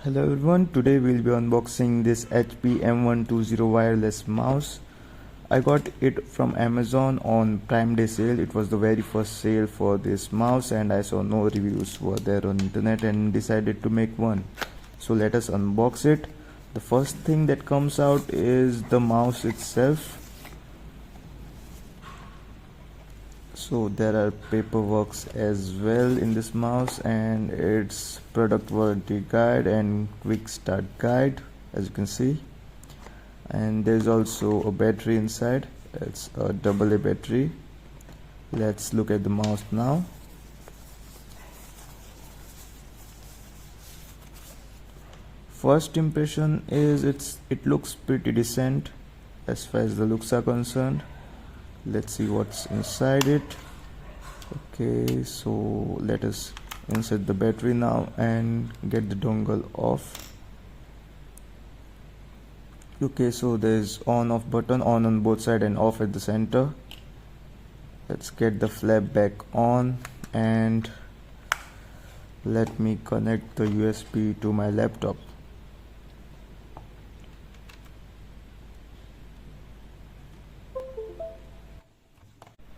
Hello everyone, today we'll be unboxing this HP M120 wireless mouse. I got it from Amazon on Prime Day sale. It was the very first sale for this mouse and I saw no reviews were there on internet and decided to make one. So let us unbox it. The first thing that comes out is the mouse itself. So there are paperworks as well in this mouse, and its product warranty guide and quick start guide, as you can see. And there's also a battery inside. It's a AA battery. Let's look at the mouse now. First impression is it looks pretty decent as far as the looks are concerned. Let's see what's inside it. Okay, so let us insert the battery now and get the dongle off. Okay, so there's on off button, on both sides and off at the center. Let's get the flap back on and let me connect the USB to my laptop.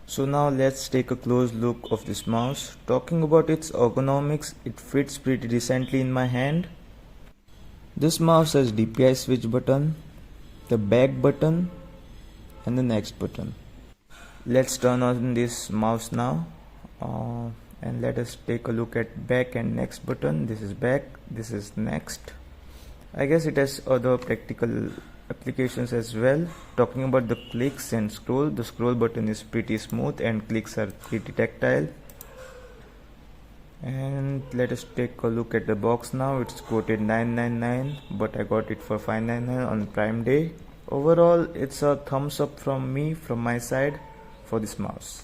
So now let's take a close look of this mouse. Talking about its ergonomics, it fits pretty decently in my hand. This mouse has DPI switch button, the back button and the next button. Let's turn on this mouse now and let us take a look at back and next button. This is back, this is next. I guess it has other practical applications as well. Talking about the clicks and scroll, the scroll button is pretty smooth and clicks are pretty tactile. And let us take a look at the box now. It's quoted $999 but I got it for $599 on Prime Day. Overall, it's a thumbs up from me, from my side, for this mouse.